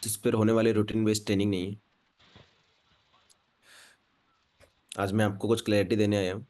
जिस पर होने वाली रूटीन बेस्ड ट्रेनिंग नहीं है। आज मैं आपको कुछ क्लैरिटी देने आया हूँ।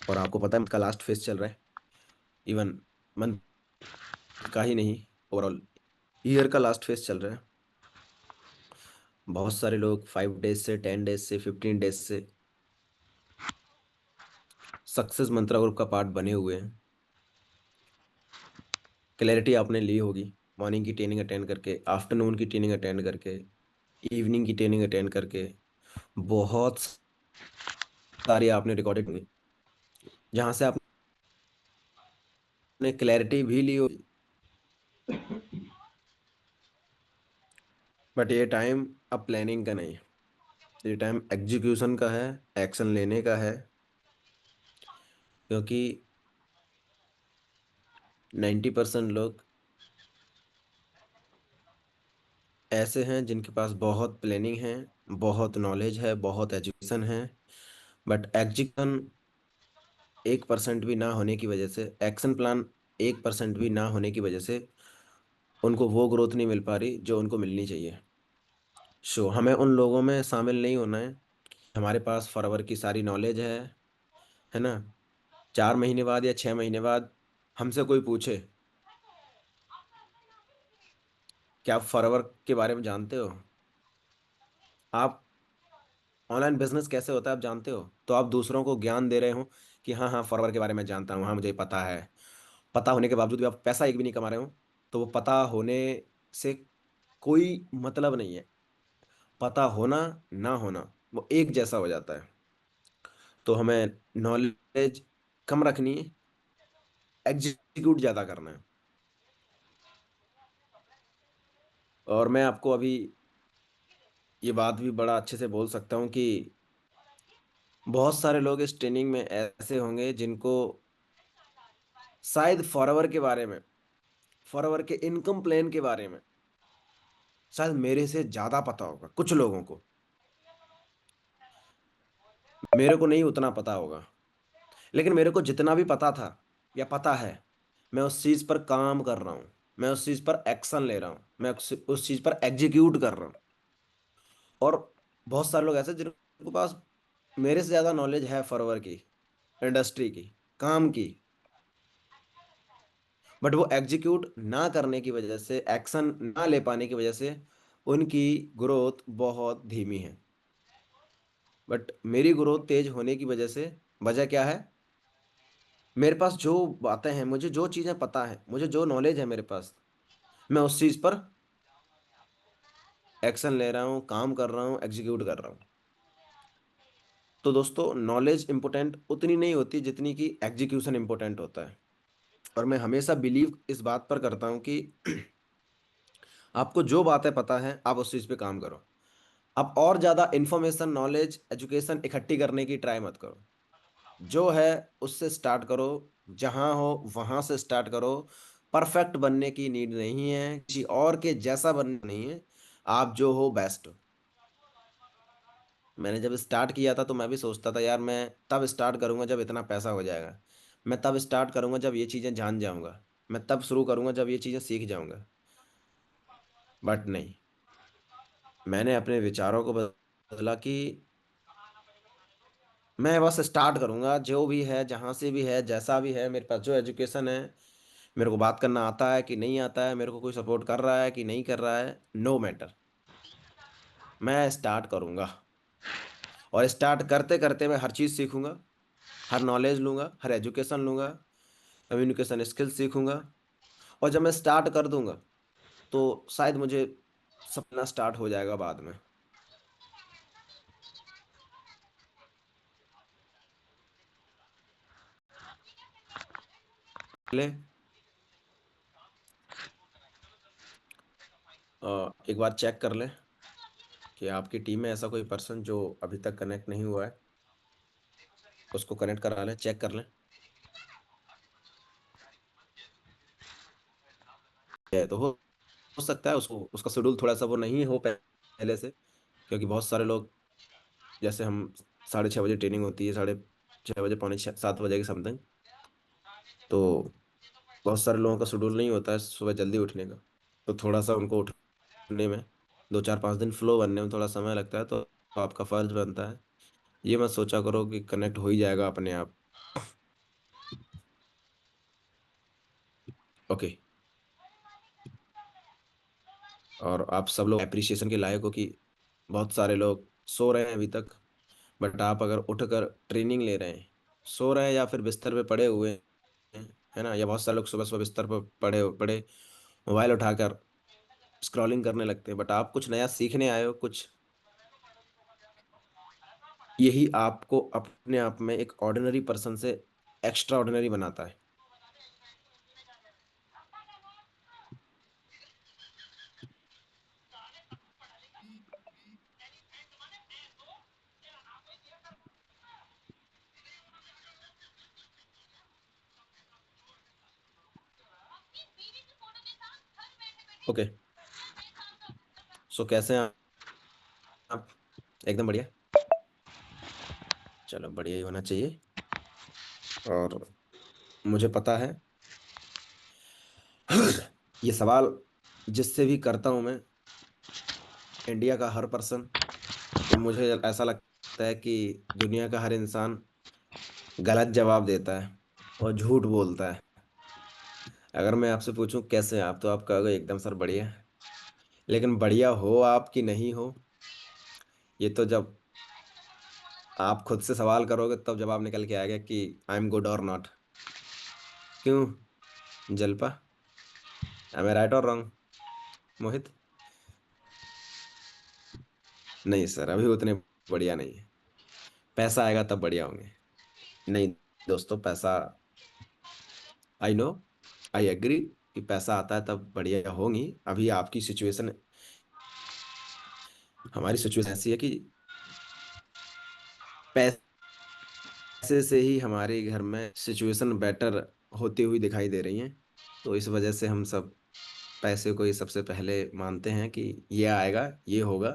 और आपको पता है मंथ का लास्ट फेज चल रहा है। इवन मंथ का ही नहीं, ओवरऑल ईयर का लास्ट फेज चल रहा है। बहुत सारे लोग 5 डेज से 10 डेज से 15 डेज से सक्सेस मंत्रा ग्रुप का पार्ट बने हुए हैं। क्लैरिटी आपने ली होगी मॉर्निंग की ट्रेनिंग अटेंड करके, आफ्टरनून की ट्रेनिंग अटेंड करके, इवनिंग की ट्रेनिंग अटेंड करके। बहुत सारी आपने रिकॉर्डेड हुई जहाँ से आपने क्लैरिटी भी ली होगी। बट ये टाइम अब प्लानिंग का नहीं है, ये टाइम एग्जीक्यूशन का है, एक्शन लेने का है। क्योंकि 90% लोग ऐसे हैं जिनके पास बहुत प्लानिंग है, बहुत नॉलेज है, बहुत एजुकेशन है, बट एग्जीक्यूशन 1% भी ना होने की वजह से, एक्शन प्लान 1% भी ना होने की वजह से उनको वो ग्रोथ नहीं मिल पा रही जो उनको मिलनी चाहिए। हमें उन लोगों में शामिल नहीं होना है। हमारे पास फॉरवर की सारी नॉलेज है ना। 4 महीने बाद या 6 महीने बाद हमसे कोई पूछे क्या आप फॉरवर के बारे में जानते हो, आप ऑनलाइन बिजनेस कैसे होता है आप जानते हो, तो आप दूसरों को ज्ञान दे रहे हो कि हाँ हाँ फॉरवर के बारे में जानता हूँ, हाँ मुझे पता है। पता होने के बावजूद भी आप पैसा एक भी नहीं कमा रहे हो, तो वो पता होने से कोई मतलब नहीं है। पता होना ना होना वो एक जैसा हो जाता है। तो हमें नॉलेज कम रखनी है, एग्जीक्यूट ज़्यादा करना है। और मैं आपको अभी ये बात भी बड़ा अच्छे से बोल सकता हूँ कि बहुत सारे लोग इस ट्रेनिंग में ऐसे होंगे जिनको शायद फॉरवर के बारे में, फॉरवर के इनकम प्लान के बारे में शायद मेरे से ज़्यादा पता होगा कुछ लोगों को। मेरे को नहीं उतना पता होगा, लेकिन मेरे को जितना भी पता था या पता है, मैं उस चीज़ पर काम कर रहा हूँ, मैं उस चीज़ पर एक्शन ले रहा हूँ, मैं उस चीज़ पर एग्जीक्यूट कर रहा हूँ। और बहुत सारे लोग ऐसे जिनके पास मेरे से ज़्यादा नॉलेज है फॉरवर की, इंडस्ट्री की, काम की, बट वो एग्जीक्यूट ना करने की वजह से, एक्शन ना ले पाने की वजह से उनकी ग्रोथ बहुत धीमी है। बट मेरी ग्रोथ तेज होने की वजह से, वजह क्या है, मेरे पास जो बातें हैं, मुझे जो चीज़ें पता है, मुझे जो नॉलेज है मेरे पास, मैं उस चीज़ पर एक्शन ले रहा हूँ, काम कर रहा हूँ, एग्जीक्यूट कर रहा हूँ। तो दोस्तों नॉलेज इंपॉर्टेंट उतनी नहीं होती जितनी कि एग्जीक्यूशन इंपॉर्टेंट होता है। और मैं हमेशा बिलीव इस बात पर करता हूँ कि आपको जो बातें पता है आप उस चीज़ पे काम करो। आप और ज़्यादा इंफॉर्मेशन, नॉलेज, एजुकेशन इकट्ठी करने की ट्राई मत करो। जो है उससे स्टार्ट करो, जहाँ हो वहाँ से स्टार्ट करो। परफेक्ट बनने की नीड नहीं है, किसी और के जैसा बनना नहीं है। आप जो हो बेस्ट हो। मैंने जब स्टार्ट किया था तो मैं भी सोचता था यार मैं तब स्टार्ट करूंगा जब इतना पैसा हो जाएगा, मैं तब स्टार्ट करूंगा जब ये चीज़ें जान जाऊंगा, मैं तब शुरू करूंगा जब ये चीज़ें सीख जाऊंगा। बट नहीं, मैंने अपने विचारों को बदला कि मैं बस स्टार्ट करूंगा, जो भी है, जहाँ से भी है, जैसा भी है, मेरे पास जो एजुकेशन है, मेरे को बात करना आता है कि नहीं आता है, मेरे को कोई सपोर्ट कर रहा है कि नहीं कर रहा है, नो मैटर, मैं स्टार्ट करूंगा। और स्टार्ट करते करते मैं हर चीज़ सीखूंगा, हर नॉलेज लूंगा, हर एजुकेशन लूंगा, कम्युनिकेशन स्किल्स सीखूंगा। और जब मैं स्टार्ट कर दूंगा तो शायद मुझे सपना स्टार्ट हो जाएगा बाद में। ले एक बार चेक कर ले कि आपकी टीम में ऐसा कोई पर्सन जो अभी तक कनेक्ट नहीं हुआ है, उसको कनेक्ट करा लें, चेक कर लें। है तो हो सकता है उसको, उसका शेड्यूल थोड़ा सा वो नहीं हो पहले से। क्योंकि बहुत सारे लोग, जैसे हम 6:30 बजे ट्रेनिंग होती है, 6:30 बजे, 6:45, 7 बजे के समथिंग। तो बहुत सारे लोगों का शेड्यूल नहीं होता है सुबह जल्दी उठने का, तो थोड़ा सा उनको उठने में 2 4 5 दिन फ्लो बनने में थोड़ा समय लगता है, तो आपका फर्ज बनता है। ये मत सोचा करो कि कनेक्ट हो ही जाएगा अपने आप। ओके। और आप सब लोग अप्रिसिएशन के लायक हो कि बहुत सारे लोग सो रहे हैं अभी तक, बट आप अगर उठकर ट्रेनिंग ले रहे हैं, सो रहे हैं या फिर बिस्तर पे पड़े हुए हैं, है ना, या बहुत सारे लोग सुबह सुबह बिस्तर पर पड़े पड़े मोबाइल उठाकर स्क्रॉलिंग करने लगते हैं, बट आप कुछ नया सीखने आए हो कुछ, यही आपको अपने आप में एक ऑर्डिनरी पर्सन से एक्स्ट्रा ऑर्डिनरी बनाता है। ओके। सो कैसे हैं आप? एकदम बढ़िया। चलो बढ़िया ही होना चाहिए। और मुझे पता है ये सवाल जिससे भी करता हूं मैं, इंडिया का हर पर्सन, तो मुझे ऐसा लगता है कि दुनिया का हर इंसान गलत जवाब देता है और झूठ बोलता है। अगर मैं आपसे पूछूं कैसे हैं आप, तो आप कहोगे एकदम सर बढ़िया। लेकिन बढ़िया हो आप कि नहीं हो, ये तो जब आप खुद से सवाल करोगे तब जवाब निकल के आएगा कि आई एम गुड और नॉट। क्यों जलपा? आई राइट और रॉन्ग मोहित? नहीं सर, अभी उतने बढ़िया नहीं है। पैसा आएगा तब बढ़िया होंगे। नहीं दोस्तों, पैसा, आई नो, आई एग्री कि पैसा आता है तब बढ़िया होंगी। अभी आपकी सिचुएशन, हमारी सिचुएशन ऐसी है कि पैसे से ही हमारे घर में सिचुएशन बेटर होती हुई दिखाई दे रही है। तो इस वजह से हम सब पैसे को ही सबसे पहले मानते हैं कि ये आएगा ये होगा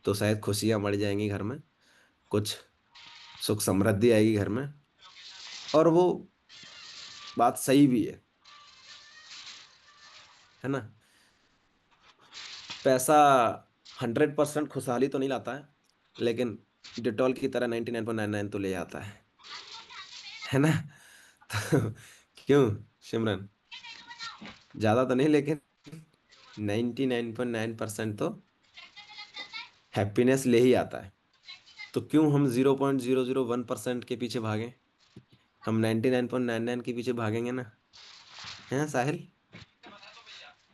तो शायद खुशियां बढ़ जाएंगी घर में, कुछ सुख समृद्धि आएगी घर में। और वो बात सही भी है ना। पैसा 100% खुशहाली तो नहीं लाता है, लेकिन डिटॉल की तरह 99.99 तो ले आता है ना। तो क्यों सिमरन, ज्यादा तो नहीं लेकिन 99.9% तो हैप्पीनेस ले ही आता है। तो क्यों हम 0.001% के पीछे भागें, हम 99.99 के पीछे भागेंगे ना। है साहिल?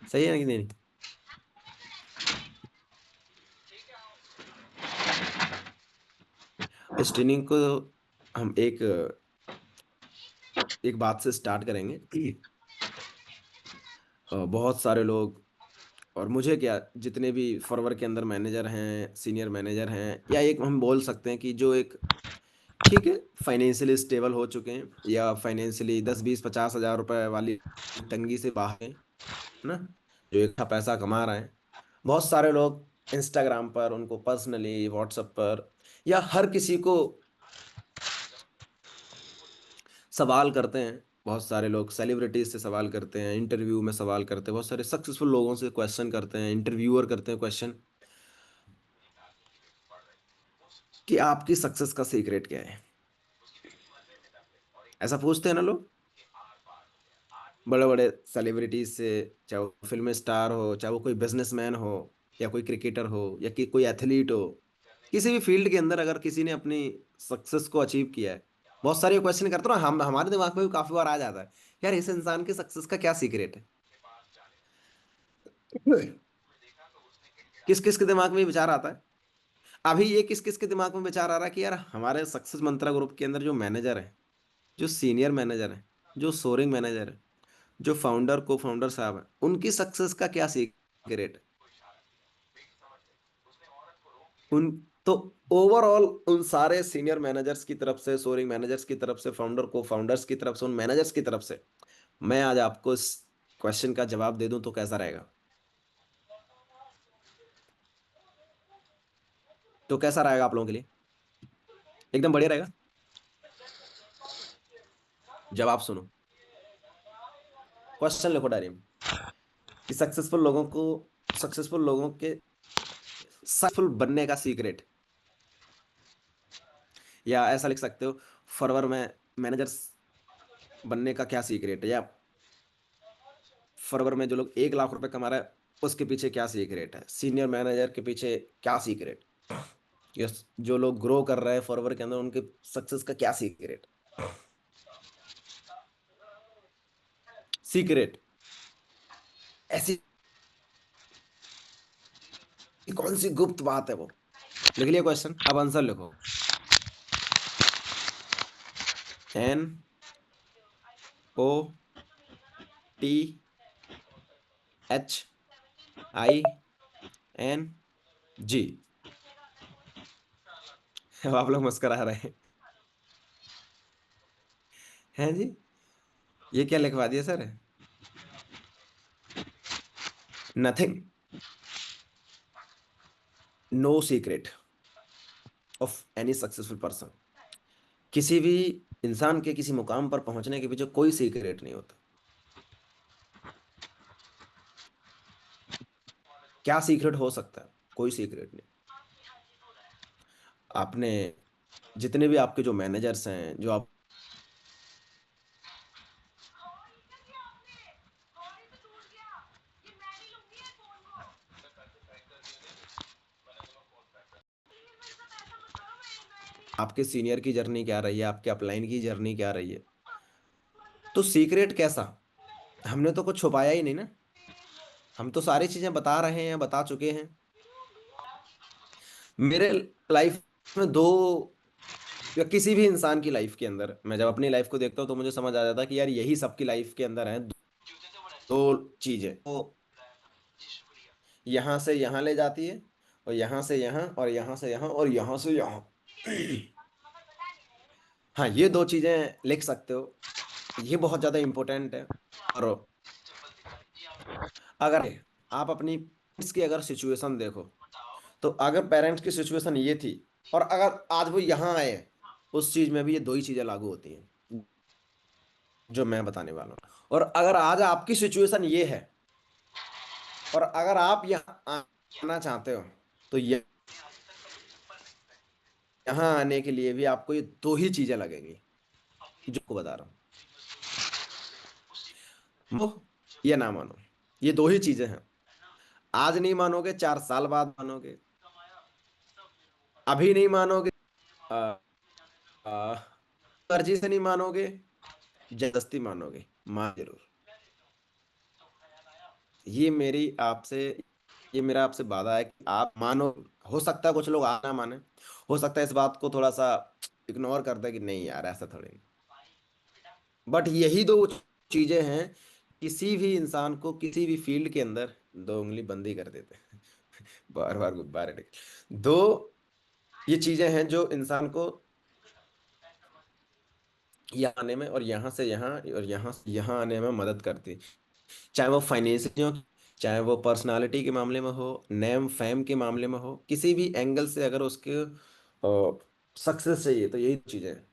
सही है ना कि नहीं? इस ट्रेनिंग को हम एक बात से स्टार्ट करेंगे कि बहुत सारे लोग, और मुझे क्या, जितने भी फॉरवर्ड के अंदर मैनेजर हैं, सीनियर मैनेजर हैं, या एक हम बोल सकते हैं कि जो एक ठीक है फाइनेंशियली स्टेबल हो चुके हैं, या फाइनेंशियली 10 20 50 हज़ार रुपए वाली तंगी से बाहर हैं, है ना, जो एक अच्छा पैसा कमा रहे हैं। बहुत सारे लोग इंस्टाग्राम पर उनको पर्सनली व्हाट्सएप पर या हर किसी को सवाल करते हैं। बहुत सारे लोग सेलिब्रिटीज से सवाल करते हैं, इंटरव्यू में सवाल करते हैं, बहुत सारे सक्सेसफुल लोगों से क्वेश्चन करते हैं, इंटरव्यूअर करते हैं क्वेश्चन कि आपकी सक्सेस का सीक्रेट क्या है। ऐसा पूछते हैं ना लोग, बड़े बड़े सेलिब्रिटीज से, चाहे वो फिल्म स्टार हो, चाहे वो कोई बिजनेसमैन हो, या कोई क्रिकेटर हो, या कि कोई एथलीट हो, किसी भी फील्ड के अंदर अगर किसी ने अपनी सक्सेस को अचीव किया है, बहुत सारे क्वेश्चन करते हो ना, हम हमारे दिमाग में भी काफी बार आ जाता है, यार इस इंसान की सक्सेस का क्या सीक्रेट है। किस किस के दिमाग में ये विचार आता है? अभी ये किस किस के दिमाग में विचार आ रहा है कि यार हमारे सक्सेस मंत्रा ग्रुप के अंदर जो मैनेजर है, जो सीनियर मैनेजर है, जो सोरिंग मैनेजर है, जो फाउंडर को फाउंडर साहब है, उनकी सक्सेस का क्या सीक्रेट है? उन तो ओवरऑल उन सारे सीनियर मैनेजर्स की तरफ से, सोरिंग मैनेजर्स की तरफ से, फाउंडर को फाउंडर्स की तरफ से, उन मैनेजर्स की तरफ से मैं आज आपको इस क्वेश्चन का जवाब दे दूं तो कैसा रहेगा? तो कैसा रहेगा आप लोगों के लिए? एकदम बढ़िया रहेगा। जवाब सुनो। क्वेश्चन लिखो डायरी में कि सक्सेसफुल लोगों के सक्सेसफुल बनने का सीक्रेट, या ऐसा लिख सकते हो फॉरवर में मैनेजर बनने का क्या सीक्रेट है, या फॉरवर में जो लोग 1 लाख रुपए कमा रहे हैं उसके पीछे क्या सीक्रेट है, सीनियर मैनेजर के पीछे क्या सीक्रेट, यस जो लोग ग्रो कर रहे हैं फॉरवर के अंदर उनके सक्सेस का क्या सीक्रेट, सीक्रेट ऐसी कौन सी गुप्त बात है वो। लिख लिया क्वेश्चन, अब आंसर लिखो। N O T H I N G. अब आप लोग मुस्कुरा रहे हैं जी, ये क्या लिखवा दिया sir. Nothing, no secret of any successful person. किसी भी इंसान के किसी मुकाम पर पहुंचने के पीछे कोई सीक्रेट नहीं होता। क्या सीक्रेट हो सकता है, कोई सीक्रेट नहीं। आपने जितने भी आपके जो मैनेजर्स हैं जो आप आपके सीनियर की जर्नी क्या रही है, आपके अपलाइन की जर्नी क्या रही है, तो सीक्रेट कैसा, हमने तो कुछ छुपाया ही नहीं ना, हम तो सारी चीजें बता रहे हैं, बता चुके हैं। मेरे लाइफ में दो, या किसी भी इंसान की लाइफ के अंदर मैं जब अपनी लाइफ को देखता हूँ तो मुझे समझ आ जाता है कि यार यही सबकी लाइफ के अंदर है, दो चीजें तो यहाँ से यहाँ ले जाती है, और यहाँ से यहाँ, और यहाँ से यहाँ, और यहाँ से यहाँ। हाँ, ये दो चीजें लिख सकते हो, ये बहुत ज्यादा इंपॉर्टेंट है। और अगर आप अपनी पेरेंट्स की अगर सिचुएशन देखो, तो अगर पेरेंट्स की सिचुएशन ये थी और अगर आज वो यहाँ आए, उस चीज में भी ये दो ही चीजें लागू होती हैं जो मैं बताने वाला हूँ। और अगर आज आपकी सिचुएशन ये है और अगर आप यहाँ आना चाहते हो, तो यहाँ आने के लिए भी आपको ये दो ही चीजें लगेंगी जो को बता रहा हूँ। मानो या ना मानो, ये दो ही चीजें हैं। आज नहीं मानोगे, 4 साल बाद मानोगे। अभी नहीं मानोगे, आ, आ, मर्जी से नहीं मानोगे, जबरदस्ती मानोगे, मान जरूर। ये मेरी आपसे ये मेरा आपसे वादा है कि आप मानो। हो सकता है कुछ लोग आ ना माने, हो सकता है इस बात को थोड़ा सा इग्नोर कर दे कि नहीं यार ऐसा थोड़ी नहीं, बट यही दो चीजें हैं, किसी भी इंसान को किसी भी फील्ड के अंदर दो उंगली बंदी कर देते हैं। बार बार गुब्बारे निकल दो, ये चीजें हैं जो इंसान को यहाँ आने में और यहाँ से यहाँ और यहाँ से यहाँ आने में मदद करती, चाहे वो फाइनेंशियल हो, चाहे वो पर्सनालिटी के मामले में हो, नेम फेम के मामले में हो, किसी भी एंगल से अगर उसके सक्सेस चाहिए तो यही चीजें हैं।